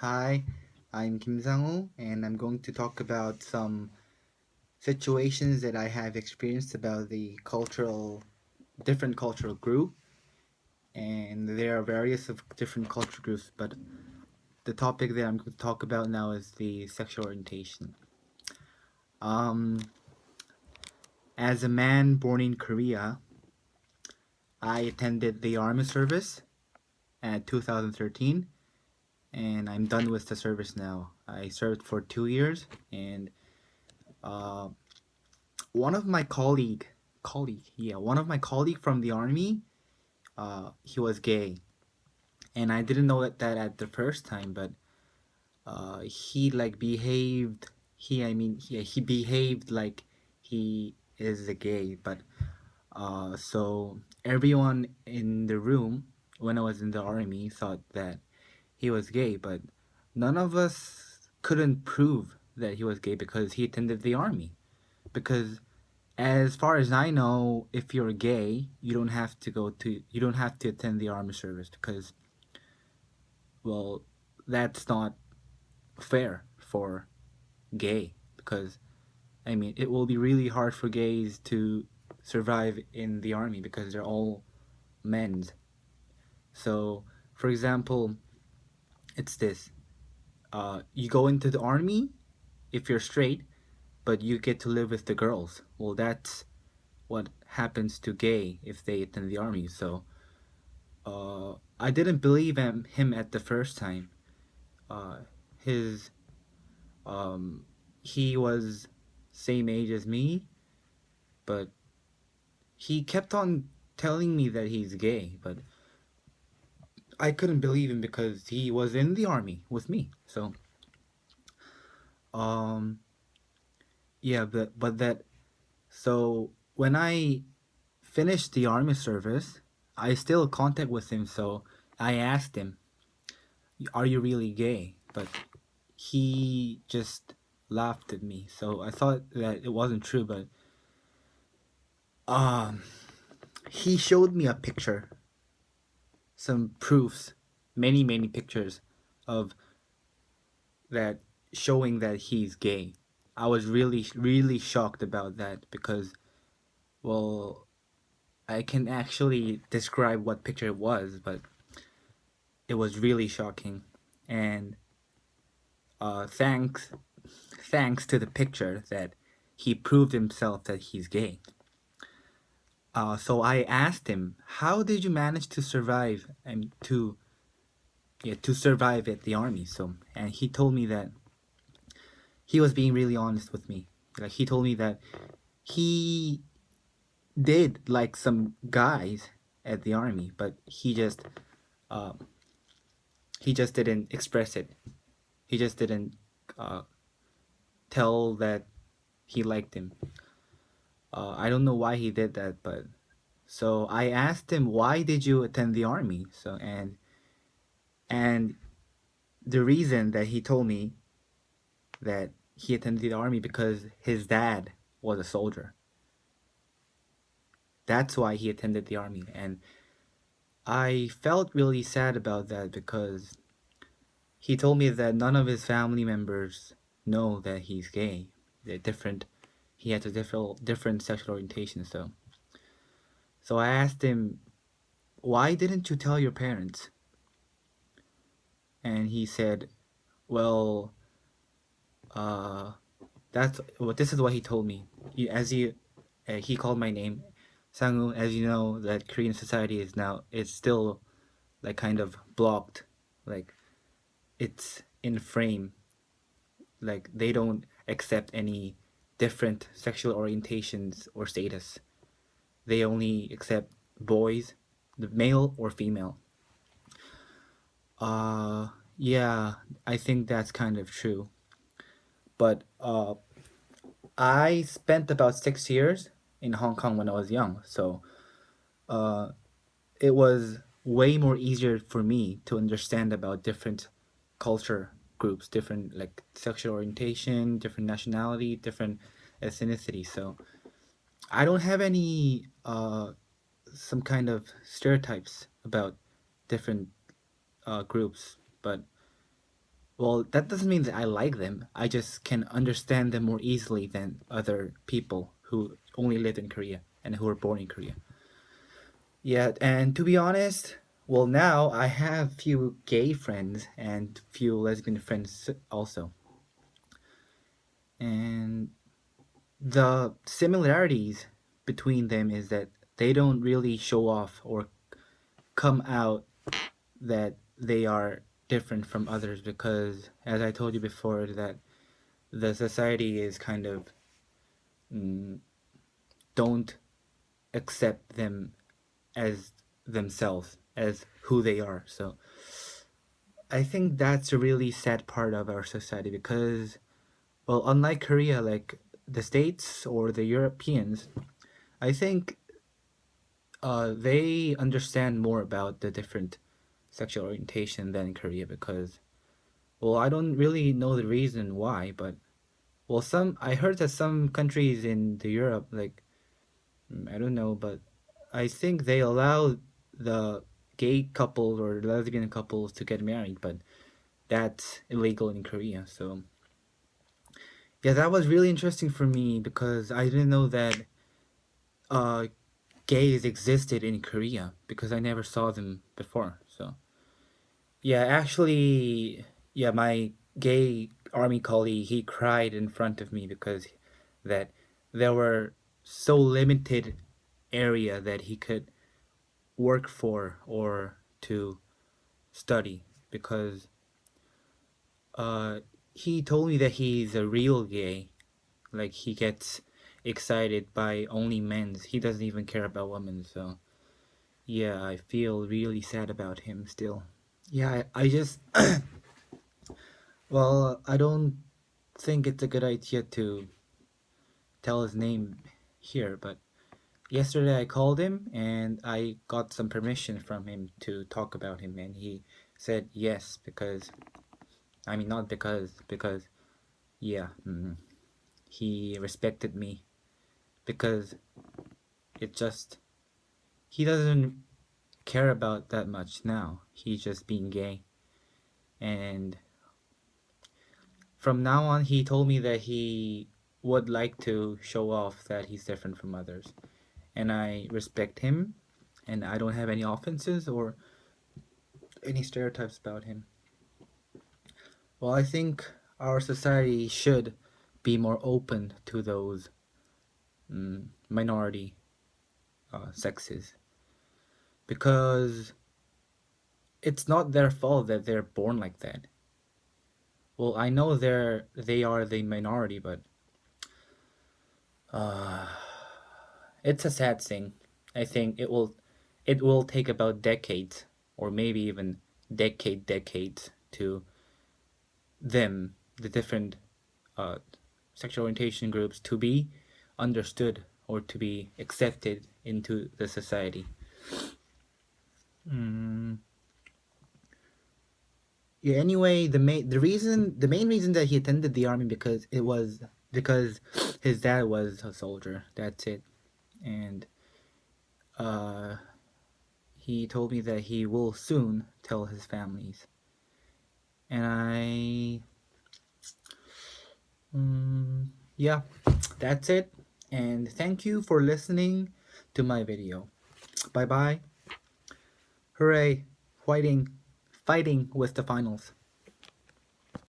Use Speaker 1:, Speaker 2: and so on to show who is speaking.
Speaker 1: Hi, I'm Kim Sang-woo, and I'm going to talk about some situations that I have experienced about the different cultural group, and there are various of different cultural groups, but the topic that I'm going to talk about now is the sexual orientation. Um, as a man born in Korea, I attended the army service at 2013, and I'm done with the service now. I served for 2 years, and uh, one of my colleague from the army, he was gay, and I didn't know that at the first time, but he like behaved. He behaved like he is a gay, but so everyone in the room when I was in the army thought that he was gay, but none of us couldn't prove that he was gay because he attended the army. Because as far as I know, if you're gay, you don't have to attend the army service because, well, that's not fair for gay. Because it will be really hard for gays to survive in the army because they're all men. So, for example, it's this: you go into the army if you're straight, but you get to live with the girls. Well, that's what happens to gay if they attend the army. So I didn't believe him at the first time. Uh, his he was same age as me, but he kept on telling me that he's gay. But I couldn't believe him because he was in the army with me. So um, yeah, but that so when I finished the army service, I still contact with him. So I asked him, "Are you really gay?" But he just laughed at me. So I thought that it wasn't true, but um, he showed me a picture, some proofs, many pictures of that showing that he's gay. I was really shocked about that because, well, I can actually describe what picture it was, but it was really shocking. And thanks to the picture that he proved himself that he's gay. So I asked him, "How did you manage to survive and to survive at the army?" So, and he told me that he was being really honest with me. Like he told me that he did like some guys at the army, but uh, he just didn't express it. He just didn't uh, tell that he liked him. I don't know why he did that, but so I asked him, "Why did you attend the army?" So and the reason that he told me that he attended the army because his dad was a soldier. That's why he attended the army, and I felt really sad about that because he told me that none of his family members know that he's gay. They're different. He has a different sexual orientation. So I asked him, "Why didn't you tell your parents?" And he said, "Well, uh, that's what. This is what he told me. He called my name, Sangu. As you know, that Korean society is still like kind of blocked, like it's in frame. Like they don't accept any different sexual orientations or status. They only accept boys, the male or female. Uh, yeah, I think that's kind of true. But I spent about 6 years in Hong Kong when I was young, so uh, it was way more easier for me to understand about different culture groups, different like sexual orientation, different nationality, different ethnicity. So I don't have any some kind of stereotypes about different groups, but Well, that doesn't mean that I like them. I just can understand them more easily than other people who only lived in Korea and who were born in Korea. Yeah, and to be honest, well, now I have few gay friends and few lesbian friends also. And the similarities between them is that they don't really show off or come out that they are different from others because, as I told you before, that the society is kind of mm, don't accept them as themselves, as who they are. So I think that's a really sad part of our society because, well, unlike Korea, like the States or the Europeans, I think they understand more about the different sexual orientation than Korea because, well, I don't really know the reason why, but well, some I heard that some countries in the Europe, like I don't know, but I think they allow the gay couples or lesbian couples to get married, but that's illegal in Korea. So yeah, that was really interesting for me because I didn't know that uh, gays existed in Korea because I never saw them before. So yeah, actually, yeah, my gay army colleague he cried in front of me because that there were so limited area that he could work for or to study because uh he told me that he's a real gay. Like he gets excited by only men's. He doesn't even care about women. So yeah, I feel really sad about him still. Yeah, I just well, I don't think it's a good idea to tell his name here, but yesterday I called him and I got some permission from him to talk about him, and he said yes because I mean not because yeah, he respected me because it just he doesn't care about that much now. He's just being gay, and from now on, he told me that he would like to show off that he's different from others, and I respect him, and I don't have any offenses or any stereotypes about him. Well, I think our society should be more open to those minority sexes because it's not their fault that they're born like that. Well, I know they are the minority, but uh, it's a sad thing. I think it will take about decades or maybe even decades to them the different uh, sexual orientation groups to be understood or to be accepted into the society. Mm. Yeah. Anyway, the main reason that he attended the army because his dad was a soldier. That's it. And uh, he told me that he will soon tell his families. And yeah, that's it. And thank you for listening to my video. Bye bye. Hooray! Fighting with the finals.